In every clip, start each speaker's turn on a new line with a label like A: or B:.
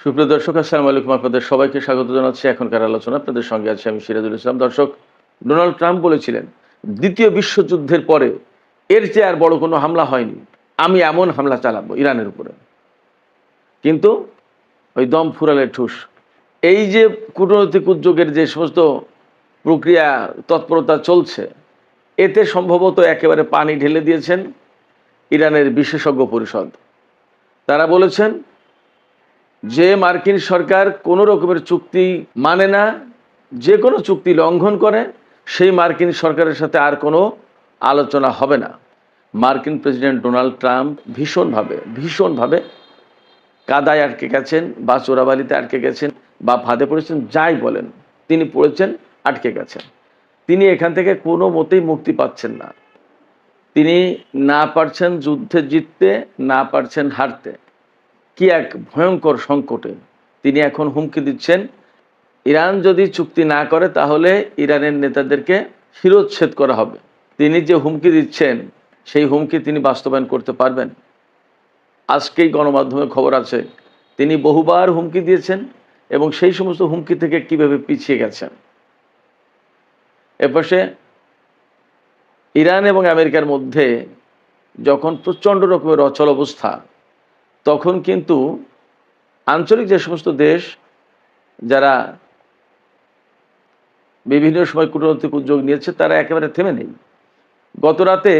A: সুপ্রিয় দর্শক, আসসালামু আলাইকুম। আপনাদের সবাইকে স্বাগত জানাচ্ছি এখনকার আলোচনা। আপনাদের সঙ্গে আছি আমি সিরাজুল ইসলাম। দর্শক, ডোনাল্ড ট্রাম্প বলেছিলেন, দ্বিতীয় বিশ্বযুদ্ধের পরে এর চেয়ে আর বড় কোনো হামলা হয়নি। আমি এমন হামলা চালাবো ইরানের উপরে। কিন্তু ওই দম ফুরালে ঠুস। এই যে কূটনৈতিক উদ্যোগের যে সমস্ত প্রক্রিয়া তৎপরতা চলছে, এতে সম্ভবত একেবারে পানি ঢেলে দিয়েছেন ইরানের বিশেষজ্ঞ পরিষদ। তারা বলেছেন যে মার্কিন সরকার কোনো রকমের চুক্তি মানে না, যে কোনো চুক্তি লঙ্ঘন করে, সেই মার্কিন সরকারের সাথে আর কোনো আলোচনা হবে না। মার্কিন প্রেসিডেন্ট ডোনাল্ড ট্রাম্প ভীষণভাবে কাদায় আটকে গেছেন, বা চোরাবালিতে আটকে গেছেন, বা ফাঁদে পড়েছেন, যাই বলেন, তিনি পড়েছেন, আটকে গেছেন। তিনি এখান থেকে কোনো মতেই মুক্তি পাচ্ছেন না। তিনি না পারছেন যুদ্ধে জিততে, না পারছেন হারতে। কি এক ভয়ঙ্কর সংকটে তিনি এখন হুমকি দিচ্ছেন, ইরান যদি চুক্তি না করে তাহলে ইরানের নেতাদেরকে শিরোচ্ছেদ করা হবে। তিনি যে হুমকি দিচ্ছেন, সেই হুমকি তিনি বাস্তবায়ন করতে পারবেন? আজকেই গণমাধ্যমে খবর আছে তিনি বহুবার হুমকি দিয়েছেন এবং সেই সমস্ত হুমকি থেকে কিভাবে পিছিয়ে গেছেন। এপাশে ইরান এবং আমেরিকার মধ্যে যখন প্রচণ্ড রকমের অচল অবস্থা, তখন কিন্তু আঞ্চলিক যে সমস্ত দেশ যারা বিভিন্ন সময় কূটনৈতিক উদ্যোগ নিয়েছে, তারা একেবারে থেমে নেই। গত রাতে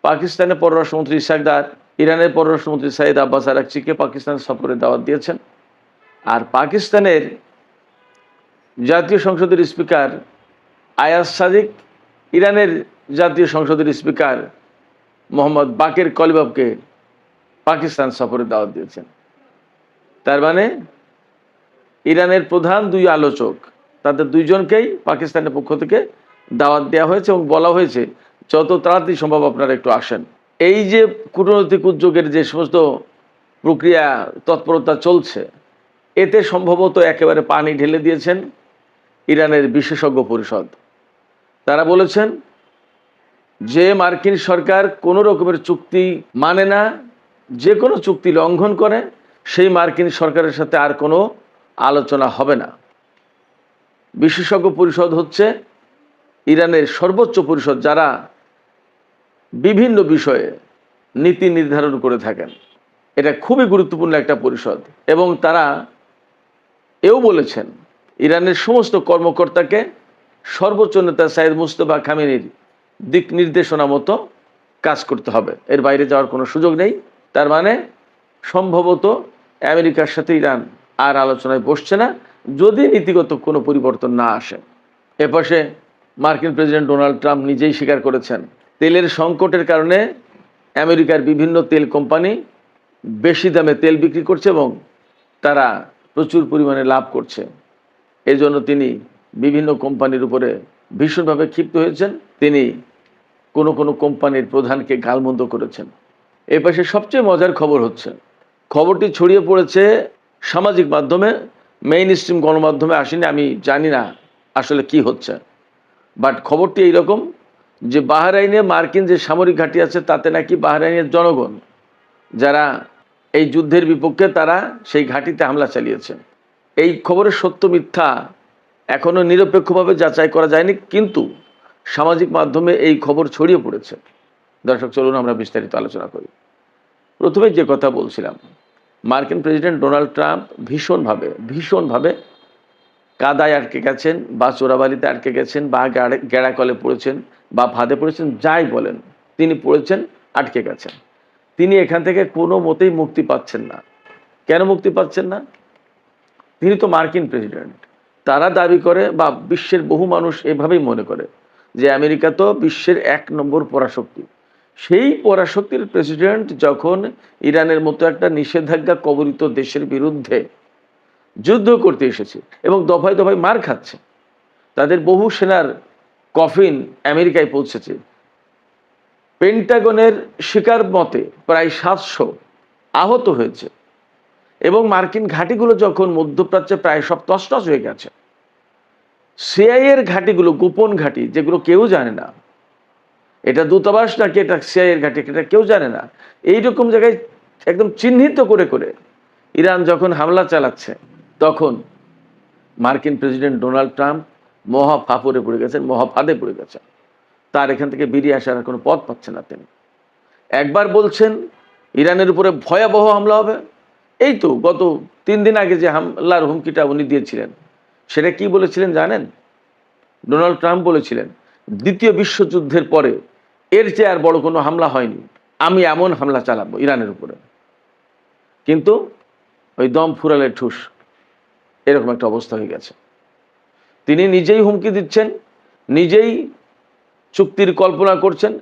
A: পাকিস্তানের পররাষ্ট্রমন্ত্রী ইশাক দার ইরানের পররাষ্ট্রমন্ত্রী সাইদ আব্বাস আরাকচিকে পাকিস্তান সফরে দাওয়াত দিয়েছেন। আর পাকিস্তানের জাতীয় সংসদের স্পিকার আয়াজ সাদিক ইরানের জাতীয় সংসদের স্পিকার মোহাম্মদ বাকের কলিবাবকে পাকিস্তান সফরে দাওয়াত দিয়েছেন। তার মানে ইরানের প্রধান দুই আলোচক, তাদের দুইজনকেই পাকিস্তানের পক্ষ থেকে দাওয়াত দেওয়া হয়েছে এবং বলা হয়েছে যত তাড়াতাড়ি সম্ভব আপনারা একটু আসেন। এই যে কূটনৈতিক উদ্যোগের যে সমস্ত প্রক্রিয়া তৎপরতা চলছে, এতে সম্ভবত একেবারে পানি ঢেলে দিয়েছেন ইরানের বিশেষজ্ঞ পরিষদ। তারা বলেছেন যে মার্কিন সরকার কোনো রকমের চুক্তি মানে না, যে কোনো চুক্তি লঙ্ঘন করে, সেই মার্কিন সরকারের সাথে আর কোনো আলোচনা হবে না। বিশেষজ্ঞ পরিষদ হচ্ছে ইরানের সর্বোচ্চ পরিষদ, যারা বিভিন্ন বিষয়ে নীতি নির্ধারণ করে থাকেন। এটা খুবই গুরুত্বপূর্ণ একটা পরিষদ এবং তারা এও বলেছেন ইরানের সমস্ত কর্মকর্তাকে সর্বোচ্চ নেতা সাইদ মুজতবা খামেনির দিক নির্দেশনা মতো কাজ করতে হবে, এর বাইরে যাওয়ার কোনো সুযোগ নেই। তার মানে সম্ভবত আমেরিকার সাথে ইরান আর আলোচনায় বসছে না, যদি নীতিগত কোনো পরিবর্তন না আসে। এপাশে মার্কিন প্রেসিডেন্ট ডোনাল্ড ট্রাম্প নিজেই স্বীকার করেছেন তেলের সংকটের কারণে আমেরিকার বিভিন্ন তেল কোম্পানি বেশি দামে তেল বিক্রি করছে এবং তারা প্রচুর পরিমাণে লাভ করছে। এজন্য তিনি বিভিন্ন কোম্পানির উপরে ভীষণভাবে ক্ষিপ্ত হয়েছেন। তিনি কোনো কোনো কোম্পানির প্রধানকে গালমন্দ করেছেন। এ পাশে সবচেয়ে মজার খবর হচ্ছে, খবরটি ছড়িয়ে পড়েছে সামাজিক মাধ্যমে, মেইন স্ট্রিম গণমাধ্যমে আসেনি। আমি জানি না আসলে কি হচ্ছে, বাট খবরটি এইরকম যে বাহরাইনে মার্কিন যে সামরিক ঘাঁটি আছে, তাতে নাকি বাহরাইনের জনগণ যারা এই যুদ্ধের বিপক্ষে, তারা সেই ঘাঁটিতে হামলা চালিয়েছে। এই খবরের সত্য মিথ্যা এখনও নিরপেক্ষভাবে যাচাই করা যায়নি, কিন্তু সামাজিক মাধ্যমে এই খবর ছড়িয়ে পড়েছে। দর্শক, চলুন আমরা বিস্তারিত আলোচনা করি। প্রথমে যে কথা বলছিলাম, মার্কিন প্রেসিডেন্ট ডোনাল্ড ট্রাম্প ভীষণভাবে কাদায় আটকে গেছেন, বা চোরাবালিতে আটকে গেছেন, বা গেড়াকলে পড়েছেন, বা ফাঁদে পড়েছেন, যাই বলেন, তিনি পড়েছেন, আটকে গেছেন। তিনি এখান থেকে কোনো মতেই মুক্তি পাচ্ছেন না। কেন মুক্তি পাচ্ছেন না? তিনি তো মার্কিন প্রেসিডেন্ট। তারা দাবি করে, বা বিশ্বের বহু মানুষ এভাবেই মনে করে, যে আমেরিকা তো বিশ্বের 1 নম্বর পরাশক্তি। সেই পরাশক্তির প্রেসিডেন্ট যখন ইরানের মতো একটা নিষেধাজ্ঞা কবলিত দেশের বিরুদ্ধে যুদ্ধ করতে এসেছে এবং দফায় দফায় মার খাচ্ছে, তাদের বহু সেনার কফিন আমেরিকায় পৌঁছেছে। পেন্টাগনের শিকার মতে প্রায় 700 আহত হয়েছে এবং মার্কিন ঘাঁটিগুলো যখন মধ্যপ্রাচ্যে প্রায় সব তছনছ হয়ে গেছে, সিআইএর ঘাঁটিগুলো, গোপন ঘাঁটি, যেগুলো কেউ জানে না, এটা দূতাবাস নাকি এটা সিআইএর ঘাঁটি, এটা কেউ জানে না, এইরকম জায়গায় একদম চিহ্নিত করে করে ইরান যখন হামলা চালাচ্ছে তখন মার্কিন প্রেসিডেন্ট ডোনাল্ড ট্রাম্প মহা ফাফরে পড়ে গেছেন, মহা ফাঁদে পড়ে গেছেন। তার এখান থেকে বেরিয়ে আসার কোনো পথ পাচ্ছে না তিনি। একবার বলছেন ইরানের উপরে ভয়াবহ হামলা হবে, এই তো গত 3 দিন আগে যে হামলার হুমকিটা উনি দিয়েছিলেন সেটা কি বলেছিলেন জানেন? ডোনাল্ড ট্রাম্প বলেছিলেন দ্বিতীয় বিশ্বযুদ্ধের পরে এর চেয়ে আর বড় কোনো হামলা হয়নি, আমি এমন হামলা চালাবো ইরানের উপরে। কিন্তু ওই দম ফুরালে ঠুস, এরকম একটা অবস্থা হয়ে গেছে। তিনি নিজেই হুমকি দিচ্ছেন, নিজেই চুক্তির কল্পনা করছেন,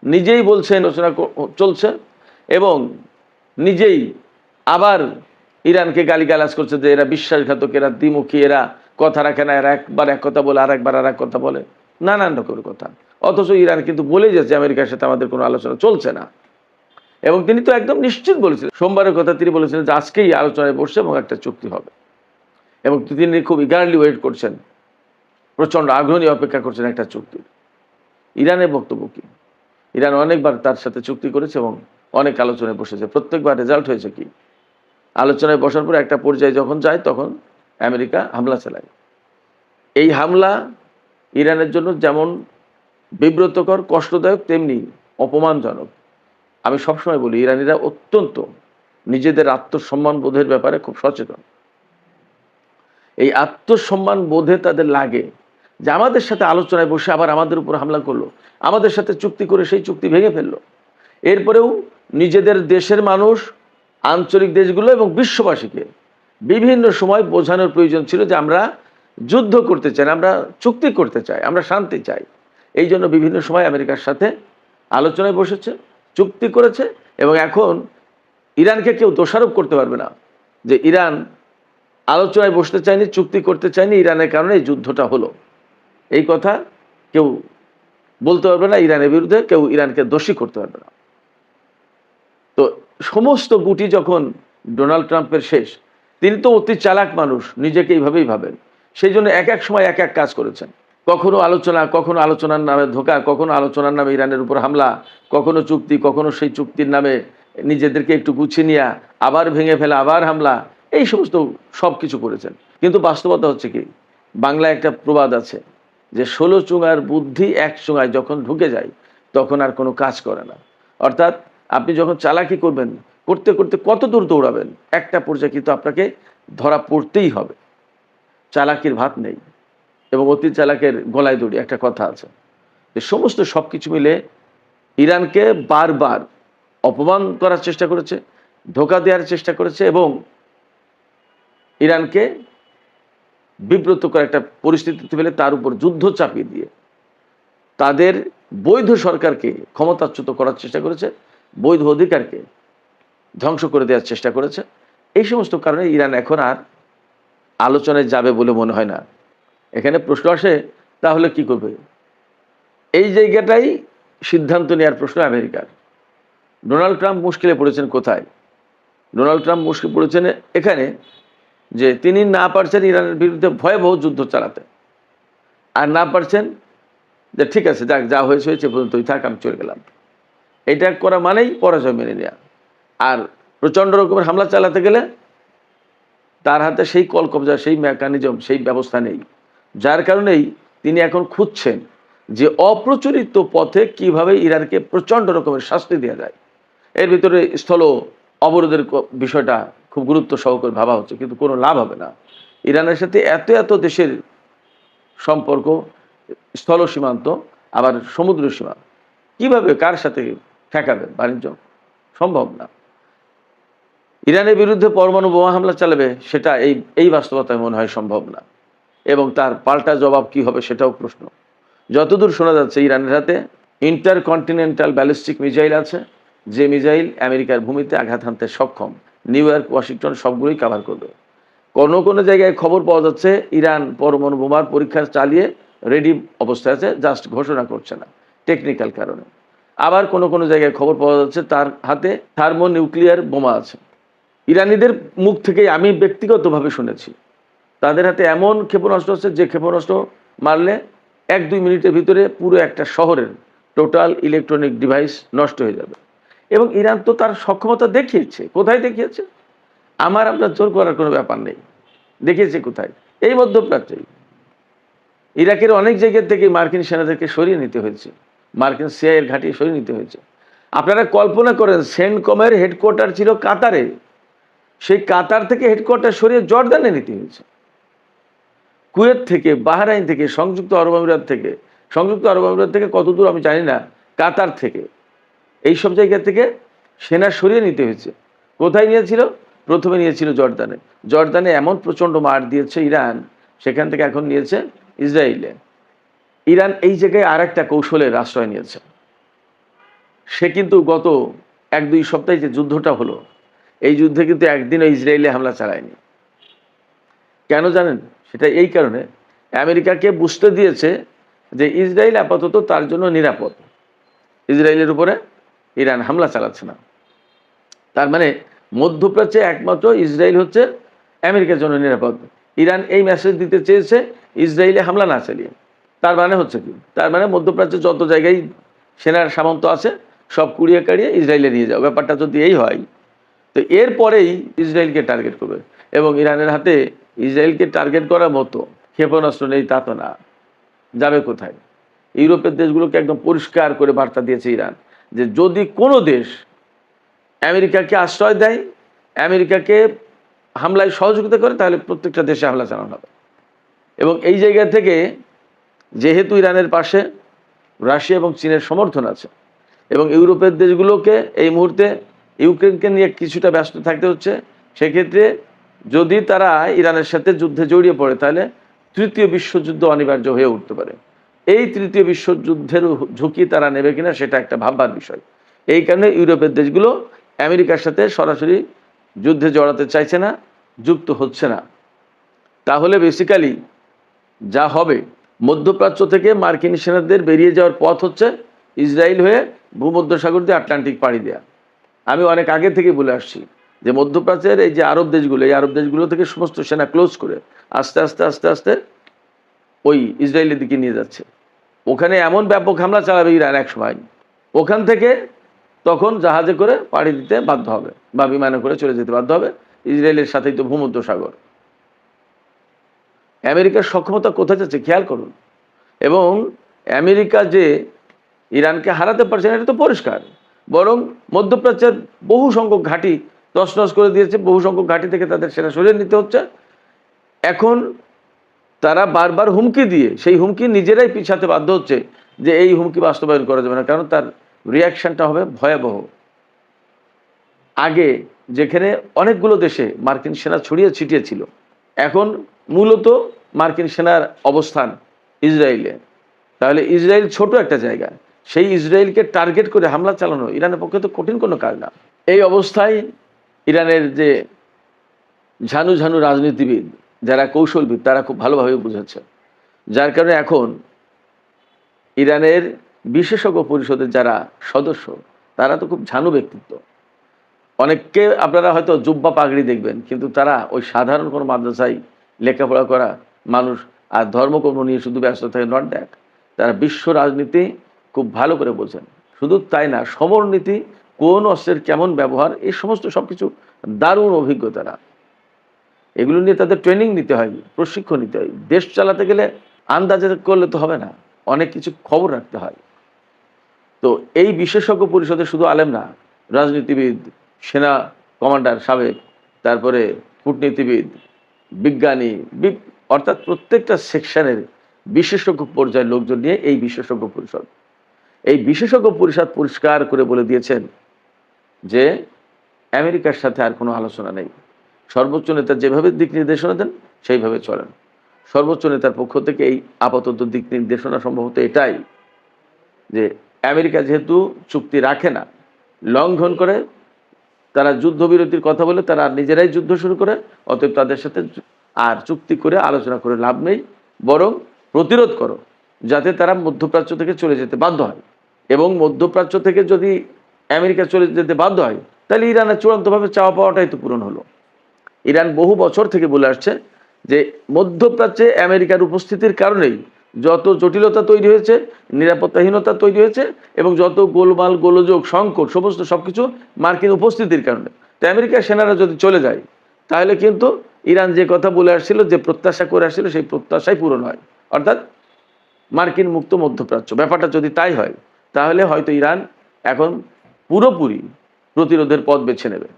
A: নিজেই বলছেন আলোচনা চলছে, এবং নিজেই আবার ইরানকে গালিগালাজ করছে যে এরা বিশ্বাসঘাতক, এরা দ্বিমুখী, এরা কথা রাখে না, এরা একবার এক কথা বলে আর একবার আর এক কথা বলে, নানান রকমের কথা। অথচ ইরান কিন্তু বলেই যাচ্ছে আমেরিকার সাথে আমাদের কোনো আলোচনা চলছে না। এবং তিনি তো একদম নিশ্চিত বলেছিলেন, সোমবারের কথা তিনি বলেছিলেন যে আজকেই আলোচনায় বসছে এবং একটা চুক্তি হবে। এবং তিনি খুব ইগারলি ওয়েট করছেন, প্রচণ্ড আগ্রহ নিয়ে অপেক্ষা করছেন একটা চুক্তির। ইরানের বক্তব্য কি? ইরান অনেকবার তার সাথে চুক্তি করেছে এবং অনেক আলোচনায় বসেছে, প্রত্যেকবার রেজাল্ট হয়েছে কি? আলোচনায় বসার পরে একটা পর্যায়ে যখন যায় তখন আমেরিকা হামলা চালায়। এই হামলা ইরানের জন্য যেমন বিব্রতকর, কষ্টদায়ক, তেমনি অপমানজনক। আমি সবসময় বলি ইরানিরা অত্যন্ত নিজেদের আত্মসম্মান বোধের ব্যাপারে খুব সচেতন। এই আত্মসম্মান বোধে তাদের লাগে যে আমাদের সাথে আলোচনায় বসে আবার আমাদের উপর হামলা করলো, আমাদের সাথে চুক্তি করে সেই চুক্তি ভেঙে ফেললো। এরপরেও নিজেদের দেশের মানুষ, আঞ্চলিক দেশগুলো এবং বিশ্ববাসীকে বিভিন্ন সময় বোঝানোর প্রয়োজন ছিল যে আমরা যুদ্ধ করতে চাই না, আমরা চুক্তি করতে চাই, আমরা শান্তি চাই। এই জন্য বিভিন্ন সময় আমেরিকার সাথে আলোচনায় বসেছে, চুক্তি করেছে। এবং এখন ইরানকে কেউ দোষারোপ করতে পারবে না যে ইরান আলোচনায় বসতে চায়নি, চুক্তি করতে চায়নি, ইরানের কারণে এই যুদ্ধটা হলো। এই কথা কেউ বলতে পারবে না, ইরানের বিরুদ্ধে কেউ ইরানকে দোষী করতে পারবে না। তো সমস্ত গুটি যখন ডোনাল্ড ট্রাম্পের শেষ, তিনি তো অতি চালাক মানুষ, নিজেকে এইভাবেই ভাবেন। সেই জন্য এক এক সময় এক এক কাজ করেছেন। কখনো আলোচনা, কখনো আলোচনার নামে ধোঁকা, কখনো আলোচনার নামে ইরানের উপর হামলা, কখনো চুক্তি, কখনো সেই চুক্তির নামে নিজেদেরকে একটু গুছিয়ে নিয়ে আবার ভেঙে ফেলা, আবার হামলা, এই সমস্ত সব কিছু করেছেন। কিন্তু বাস্তবতা হচ্ছে কি, বাংলায় একটা প্রবাদ আছে যে 16 চুঙার বুদ্ধি এক চুঙায় যখন ঢুকে যায় তখন আর কোনো কাজ করে না। অর্থাৎ আপনি যখন চালাকি করবেন, করতে করতে কত দূর দৌড়াবেন, একটা পর্যায়ে কিন্তু আপনাকে ধরা পড়তেই হবে। চালাকির ভাত নেই এবং অতি চালাকের গলায় দড়ি, একটা কথা আছে। এই সমস্ত সব কিছু মিলে ইরানকে বারবার অপমান করার চেষ্টা করেছে, ধোঁকা দেওয়ার চেষ্টা করেছে এবং ইরানকে বিব্রতকর একটা পরিস্থিতিতে ফেলে তার উপর যুদ্ধ চাপিয়ে দিয়ে তাদের বৈধ সরকারকে ক্ষমতাচ্যুত করার চেষ্টা করেছে, বৈধ অধিকারকে ধ্বংস করে দেওয়ার চেষ্টা করেছে। এই সমস্ত কারণে ইরান এখন আর আলোচনায় যাবে বলে মনে হয় না। এখানে প্রশ্ন আসে তাহলে কি করবে? এই জায়গাটাই সিদ্ধান্ত নেওয়ার প্রশ্ন আমেরিকার। ডোনাল্ড ট্রাম্প মুশকিলে পড়েছেন কোথায়? ডোনাল্ড ট্রাম্প মুশকিল পড়েছেন এখানে যে তিনি না পারছেন ইরানের বিরুদ্ধে ভয়াবহ যুদ্ধ চালাতে, আর না পারছেন যে ঠিক আছে যাক, যা হয়েছে হয়েছে, পর্যন্তই থাক, আমি চলে গেলাম। এটা করা মানেই পরাজয় মেনে নেওয়া। আর প্রচণ্ড রকমের হামলা চালাতে গেলে তার হাতে সেই কল কবজা, সেই মেকানিজম, সেই ব্যবস্থা নেই। যার কারণেই তিনি এখন খুঁজছেন যে অপ্রচলিত পথে কিভাবে ইরানকে প্রচণ্ড রকমের শাস্তি দেওয়া যায়। এর ভিতরে স্থল অবরোধের বিষয়টা খুব গুরুত্ব সহকারে ভাবা হচ্ছে, কিন্তু কোনো লাভ হবে না। ইরানের সাথে এত এত দেশের সম্পর্ক, স্থল সীমান্ত আবার সমুদ্র সীমা, কিভাবে কার সাথে ঠেকাবে বাণিজ্য? সম্ভব না। ইরানের বিরুদ্ধে পরমাণু বোমা হামলা চালাবে, সেটা এই বাস্তবতায় মনে হয় সম্ভব না। এবং তার পাল্টা জবাব কি হবে সেটাও প্রশ্ন। যতদূর শোনা যাচ্ছে ইরানের হাতে ইন্টারকন্টিনেন্টাল ব্যালিস্টিক মিসাইল আছে, যে মিসাইল আমেরিকার ভূমিতে আঘাত হানতে সক্ষম। নিউ ইয়র্ক, ওয়াশিংটন সবগুলোই কাভার করবে। কোনো কোনো জায়গায় খবর পাওয়া যাচ্ছে ইরান পরমাণু বোমার পরীক্ষা চালিয়ে রেডি অবস্থায় আছে, জাস্ট ঘোষণা করছে না টেকনিক্যাল কারণে। আবার কোনো কোনো জায়গায় খবর পাওয়া যাচ্ছে তার হাতে থার্মোনিউক্লিয়ার বোমা আছে। ইরানিদের মুখ থেকেই আমি ব্যক্তিগতভাবে শুনেছি তাদের হাতে এমন ক্ষেপণাস্ত্র আছে যে ক্ষেপণাস্ত্র মারলে 1-2 মিনিটের ভিতরে পুরো একটা শহরের টোটাল ইলেকট্রনিক ডিভাইস নষ্ট হয়ে যাবে। এবং ইরান তো তার সক্ষমতা দেখিয়েছে। কোথায় দেখিয়েছে? আমার আপনার জোর করার কোনো ব্যাপার নেই। দেখিয়েছে কোথায়? এই মধ্যপ্রাচ্যেই। ইরাকের অনেক জায়গা থেকে মার্কিন সেনাদেরকে সরিয়ে নিতে হয়েছে, মার্কিন সিআইএর ঘাঁটি সরিয়ে নিতে হয়েছে। আপনারা কল্পনা করেন, সেন্টকমের হেডকোয়ার্টার ছিল কাতারে, সেই কাতার থেকে হেডকোয়ার্টার সরিয়ে জর্দানে নিতে হয়েছে। কুয়েত থেকে, বাহরাইন থেকে, সংযুক্ত আরব আমিরাত থেকে কত দূর আমি জানি না, কাতার থেকে, এইসব জায়গা থেকে সেনা সরিয়ে নিতে হয়েছে। কোথায় নিয়েছিল? প্রথমে নিয়েছিল জর্দানে। জর্দানে এমন প্রচণ্ড মার দিয়েছে ইরান, সেখান থেকে এখন নিয়েছে ইসরায়েলে। ইরান এই জায়গায় আর একটা কৌশলের আশ্রয় নিয়েছে। সে কিন্তু গত 1-2 সপ্তাহে যে যুদ্ধটা হলো, এই যুদ্ধে কিন্তু একদিনও ইসরায়েলে হামলা চালায়নি। কেন জানেন? সেটা এই কারণে, আমেরিকাকে বুঝতে দিয়েছে যে ইসরায়েল আপাতত তার জন্য নিরাপদ, ইসরায়েলের উপরে ইরান হামলা চালাচ্ছে না। তার মানে মধ্যপ্রাচ্যে একমাত্র ইসরায়েল হচ্ছে আমেরিকার জন্য নিরাপদ। ইরান এই মেসেজ দিতে চেয়েছে ইসরায়েলে হামলা না চালিয়ে। তার মানে হচ্ছে কি? তার মানে মধ্যপ্রাচ্যে যত জায়গায় সেনার সামন্ত আছে সব কুড়িয়ে কাড়িয়ে ইসরায়েলে নিয়ে যাও। ব্যাপারটা যদি এই হয়, তো এরপরেই ইসরায়েলকে টার্গেট করবে। এবং ইরানের হাতে ইসরায়েলকে টার্গেট করার মতো ক্ষেপণাস্ত্র নেই তা তো না। যাবে কোথায়? ইউরোপের দেশগুলোকে একদম পরিষ্কার করে বার্তা দিয়েছে ইরান যে যদি কোনো দেশ আমেরিকাকে আশ্রয় দেয়, আমেরিকাকে হামলায় সহযোগিতা করে, তাহলে প্রত্যেকটা দেশে হামলা চালানো হবে। এবং এই জায়গা থেকে যেহেতু ইরানের পাশে রাশিয়া এবং চীনের সমর্থন আছে, এবং ইউরোপের দেশগুলোকে এই মুহূর্তে ইউক্রেনকে নিয়ে কিছুটা ব্যস্ত থাকতে হচ্ছে, সেক্ষেত্রে যদি তারা ইরানের সাথে যুদ্ধে জড়িয়ে পড়ে, তাহলে তৃতীয় বিশ্বযুদ্ধ অনিবার্য হয়ে উঠতে পারে। এই তৃতীয় বিশ্বযুদ্ধের ঝুঁকি তারা নেবে কিনা সেটা একটা ভাববার বিষয়। এই কারণে ইউরোপের দেশগুলো আমেরিকার সাথে সরাসরি যুদ্ধে জড়াতে চাইছে না, যুক্ত হচ্ছে না। তাহলে বেসিক্যালি যা হবে, মধ্যপ্রাচ্য থেকে মার্কিন সেনাদের বেরিয়ে যাওয়ার পথ হচ্ছে ইসরায়েল হয়ে ভূমধ্যসাগর দিয়ে আটলান্টিক পাড়ি দেয়া। আমি অনেক আগে থেকে বলে আসছি যে মধ্যপ্রাচ্যের এই যে আরব দেশগুলো, এই আরব দেশগুলো থেকে সমস্ত সেনা ক্লোজ করে আস্তে আস্তে আস্তে আস্তে ওই ইসরায়েলের দিকে নিয়ে যাচ্ছে। ওখানে এমন ব্যাপক হামলা চালাবে ইরান এক সময়, ওখান থেকে তখন জাহাজে করে পাড়ি দিতে বাধ্য হবে বা বিমানে করে চলে যেতে বাধ্য হবে। ইসরায়েলের সাথেই তো ভূমধ্যসাগর। আমেরিকার সক্ষমতা কোথায় যাচ্ছে খেয়াল করুন। এবং আমেরিকা যে ইরানকে হারাতে পারছে না এটা তো পরিষ্কার, বরং মধ্যপ্রাচ্যের বহু সংখ্যক ঘাঁটি তছনছ করে দিয়েছে, বহু সংখ্যক ঘাঁটি থেকে তাদের সেনা সরিয়ে নিতে হচ্ছে। এখন তারা বারবার হুমকি দিয়ে সেই হুমকি নিজেরাই পিছাতে বাধ্য হচ্ছে যে এই হুমকি বাস্তবায়ন করা যাবে না, কারণ তার রিয়াকশনটা হবে ভয়াবহ। আগে যেখানে অনেকগুলো দেশে মার্কিন সেনা ছড়িয়ে ছিটিয়ে ছিল, এখন মূলত মার্কিন সেনার অবস্থান ইসরায়েলে। তাহলে ইসরায়েল ছোট একটা জায়গা, সেই ইসরায়েলকে টার্গেট করে হামলা চালানো ইরানের পক্ষে তো কঠিন কোনো কাজ না। এই অবস্থায় ইরানের যে ঝানু ঝানু রাজনীতিবিদ, যারা কৌশলবিদ, তারা খুব ভালোভাবে বুঝাচ্ছে। যার কারণে এখন ইরানের বিশেষজ্ঞ পরিষদের যারা সদস্য, তারা তো খুব ঝানু ব্যক্তিত্ব। অনেককে আপনারা হয়তো জুব্বা পাগড়ি দেখবেন, কিন্তু তারা ওই সাধারণ কোনো মাদ্রাসায় লেখাপড়া করা মানুষ আর ধর্মকর্ম নিয়ে শুধু ব্যস্ত থাকে নট দ্যাট। তারা বিশ্ব রাজনীতি খুব ভালো করে বোঝেন। শুধু তাই না, সমরনীতি, কোন অস্ত্রের কেমন ব্যবহার, এই সমস্ত সব কিছু দারুণ অভিজ্ঞতারা। এগুলো নিয়ে তাদের ট্রেনিং নিতে হয়, প্রশিক্ষণ নিতে হয়। দেশ চালাতে গেলে আন্দাজে করলে তো হবে না, অনেক কিছু খবর রাখতে হয়। তো এই বিশেষজ্ঞ পরিষদে শুধু আলেম না, রাজনীতিবিদ, সেনা কমান্ডার সাবেক, তারপরে কূটনীতিবিদ, বিজ্ঞানী, অর্থাৎ প্রত্যেকটা সেকশনের বিশেষজ্ঞ পর্যায়ের লোকজন নিয়ে এই বিশেষজ্ঞ পরিষদ। এই বিশেষজ্ঞ পরিষদ পরিষ্কার করে বলে দিয়েছেন যে আমেরিকার সাথে আর কোনো আলোচনা নেই। সর্বোচ্চ নেতা যেভাবে দিক নির্দেশনা দেন সেইভাবে চলেন। সর্বোচ্চ নেতার পক্ষ থেকে এই আপাতত দিক নির্দেশনা সম্ভবত এটাই যে আমেরিকা যেহেতু চুক্তি রাখে না, লঙ্ঘন করে, তারা যুদ্ধবিরতির কথা বলে তারা নিজেরাই যুদ্ধ শুরু করে, অতএব তাদের সাথে আর চুক্তি করে আলোচনা করে লাভ নেই, বরং প্রতিরোধ করো যাতে তারা মধ্যপ্রাচ্য থেকে চলে যেতে বাধ্য হয়। এবং মধ্যপ্রাচ্য থেকে যদি আমেরিকা চলে যেতে বাধ্য হয়, তাহলে ইরানের চূড়ান্তভাবে চাওয়া পাওয়াটাই তো পূরণ হলো। ইরান বহু বছর থেকে বলে আসছে যে মধ্যপ্রাচ্যে আমেরিকার উপস্থিতির কারণেই যত জটিলতা তৈরি হয়েছে, নিরাপত্তাহীনতা তৈরি হয়েছে, এবং যত গোলমাল গোলযোগ সংকট, সমস্ত সবকিছু মার্কিন উপস্থিতির কারণে। তো আমেরিকার সেনারা যদি চলে যায়, তাহলে কিন্তু ইরান যে কথা বলে আসছিল, যে প্রত্যাশা করে আসছিল, সেই প্রত্যাশাই পূরণ হয়, অর্থাৎ মার্কিন মুক্ত মধ্যপ্রাচ্য। ব্যাপারটা যদি তাই হয়, তাহলে হয়তো ইরান এখন পুরোপুরি প্রতিরোধের পথ বেছে নেবে।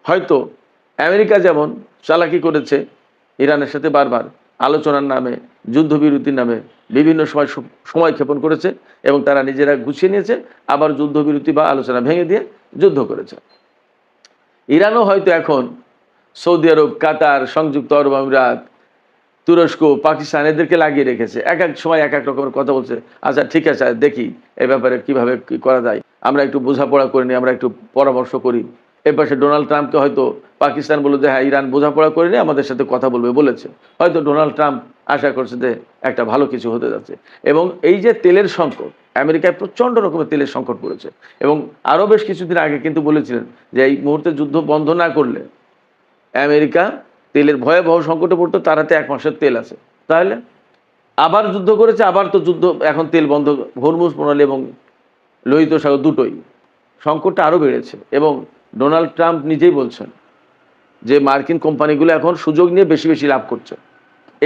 A: হয়তো আমেরিকা যেমন চালাকি করেছে, ইরানের সাথে বারবার আলোচনার নামে, যুদ্ধবিরতির নামে বিভিন্ন সময় ক্ষেপণ করেছে এবং তারা নিজেরা গুছিয়ে নিয়েছে, আবার যুদ্ধবিরতি বা আলোচনা ভেঙে দিয়ে যুদ্ধ করেছে। ইরানও হয়তো এখন সৌদি আরব, কাতার, সংযুক্ত আরব আমিরাত, তুরস্ক, পাকিস্তান এদেরকে লাগিয়ে রেখেছে। এক এক সময় এক এক রকমের কথা বলছে। আচ্ছা ঠিক আছে, দেখি এ ব্যাপারে কিভাবে কি করা যায়, আমরা একটু বোঝাপড়া করে নিই, আমরা একটু পরামর্শ করি। এর পাশে ডোনাল্ড ট্রাম্পকে হয়তো পাকিস্তান বলল যে হ্যাঁ, ইরান বোঝাপড়া করে নিয়ে আমাদের সাথে কথা বলবে বলেছে। হয়তো ডোনাল্ড ট্রাম্প আশা করছে যে একটা ভালো কিছু হতে যাচ্ছে। এবং এই যে তেলের সংকট, আমেরিকায় প্রচণ্ড রকমের তেলের সংকট পড়েছে, এবং আরও বেশ কিছুদিন আগে কিন্তু বলেছিলেন যে এই মুহূর্তে যুদ্ধ বন্ধ না করলে আমেরিকা তেলের ভয়াবহ সংকটে পড়তো, তার হাতে 1 মাসের তেল আছে। তাহলে আবার যুদ্ধ করেছে, আবার তো যুদ্ধ, এখন তেল বন্ধ, হরমুজ প্রণালী এবং লোহিত সাগর দুটোই, সংকটটা আরও বেড়েছে। এবং ডোনাল্ড ট্রাম্প নিজেই বলছেন যে মার্কিন কোম্পানিগুলো এখন সুযোগ নিয়ে বেশি বেশি লাভ করছে।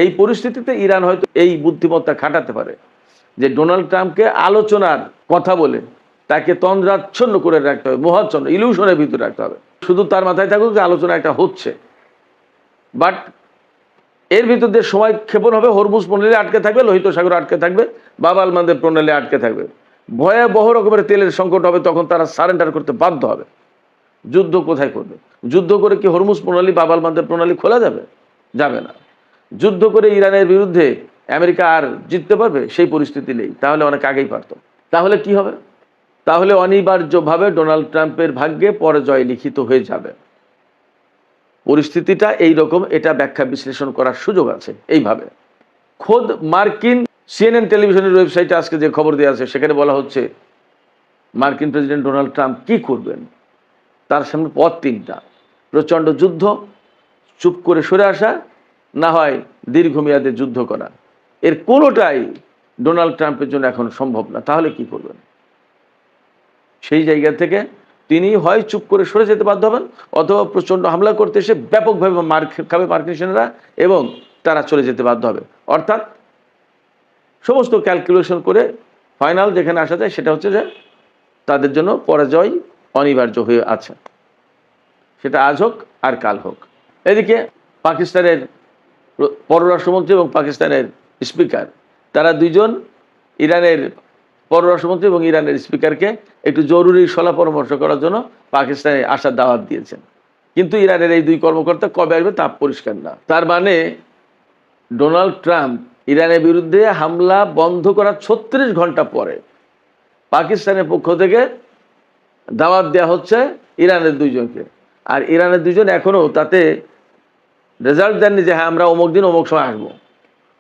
A: এই পরিস্থিতিতে ইরান হয়তো এই বুদ্ধিমত্তা খাটাতে পারে যে ডোনাল্ড ট্রাম্পকে আলোচনার কথা বলে তাকে তন্দ্রাচ্ছন্ন করে রাখতে হবে, মোহাচ্ছন্ন, ইলিউশনের ভিতরে রাখতে হবে। শুধু তার মাথায় থাকুক যে আলোচনা একটা হচ্ছে, বাট এর ভিতর দিয়ে সময় ক্ষেপণ হবে, হরমুজ প্রণালী আটকে থাকবে, লোহিত সাগর আটকে থাকবে, বাব আল মান্দেব প্রণালী আটকে থাকবে, ভয়াবহ রকমের তেলের সংকট হবে। তখন তারা সারেন্ডার করতে বাধ্য হবে। যুদ্ধ কোথায় করবে? যুদ্ধ করে কি হরমুজ প্রণালী, বাব আল মান্দেব প্রণালী খোলা যাবে? যাবে না। যুদ্ধ করে ইরানের বিরুদ্ধে আমেরিকা আর জিততে পারবে? সেই পরিস্থিতি নেই। তাহলে অনেক আগেই পারত। তাহলে কি হবে? তাহলে অনিবার্যভাবে ডোনাল্ড ট্রাম্পের ভাগ্যে পরাজয় লিখিত হয়ে যাবে। পরিস্থিতিটা এই রকম, এটা ব্যাখ্যা বিশ্লেষণ করার সুযোগ আছে এইভাবে। খোদ মার্কিন সিএনএন টেলিভিশনের ওয়েবসাইটে আজকে যে খবর দেওয়া আছে, সেখানে বলা হচ্ছে মার্কিন প্রেসিডেন্ট ডোনাল্ড ট্রাম্প কি করবেন। তার সামনে পথ 3টা: প্রচণ্ড যুদ্ধ, চুপ করে সরে আসা, না হয় দীর্ঘমেয়াদে যুদ্ধ করা। এর কোনোটাই ডোনাল্ড ট্রাম্পের জন্য এখন সম্ভব না। তাহলে কি করবেন? সেই জায়গা থেকে তিনি হয় চুপ করে সরে যেতে বাধ্য হবেন, অথবা প্রচণ্ড হামলা করতে এসে ব্যাপকভাবে মার খাবে মার্কিন সেনারা এবং তারা চলে যেতে বাধ্য হবে। অর্থাৎ সমস্ত ক্যালকুলেশন করে ফাইনাল যেখানে আসা যায় সেটা হচ্ছে যে তাদের জন্য পরাজয় অনিবার্য হয়ে আছে, সেটা আজ হোক আর কাল হোক। এদিকে পাকিস্তানের পররাষ্ট্রমন্ত্রী এবং পাকিস্তানের স্পিকার, তারা দুইজন ইরানের পররাষ্ট্রমন্ত্রী এবং ইরানের স্পিকারকে একটু জরুরি সলা পরামর্শ করার জন্য পাকিস্তানে আসার দাওয়াত দিয়েছেন। কিন্তু ইরানের এই 2 কর্মকর্তা কবে আসবে তা পরিষ্কার না। তার মানে ডোনাল্ড ট্রাম্প ইরানের বিরুদ্ধে হামলা বন্ধ করার 36 ঘন্টা পরে পাকিস্তানের পক্ষ থেকে দাওয়াত দেওয়া হচ্ছে ইরানের 2 জনকে। আর ইরানের 2 জন এখনও তাতে রেজাল্ট দেননি যে হ্যাঁ আমরা অমুক দিন অমুক সময় আসবো।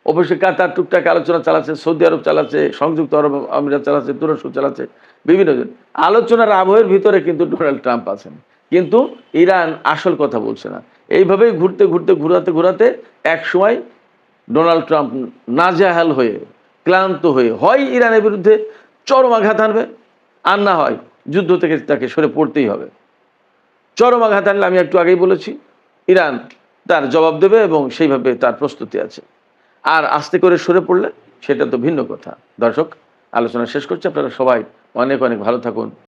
A: অবশ্যই কাতার টুকটাক আলোচনা চালাচ্ছে, সৌদি আরব চালাচ্ছে, সংযুক্ত আরব আমিরাত চালাচ্ছে, তুরস্ক চালাচ্ছে, বিভিন্ন জন আলোচনার আবহের ভিতরে কিন্তু ডোনাল্ড ট্রাম্প আছেন। কিন্তু ইরান আসল কথা বলছে না। এইভাবেই ঘুরাতে এক সময় ডোনাল্ড ট্রাম্প নাজেহাল হয়ে, ক্লান্ত হয়ে হয় ইরানের বিরুদ্ধে চরম আঘাত আনবে, আর না হয় যুদ্ধ থেকে তাকে সরে পড়তেই হবে। চরম আঘাত আনলে, আমি একটু আগেই বলেছি, ইরান তার জবাব দেবে এবং সেইভাবে তার প্রস্তুতি আছে। আর আস্তে করে সরে পড়লে সেটা তো ভিন্ন কথা। দর্শক, আলোচনা শেষ করছি। আপনারা সবাই অনেক অনেক ভালো থাকুন।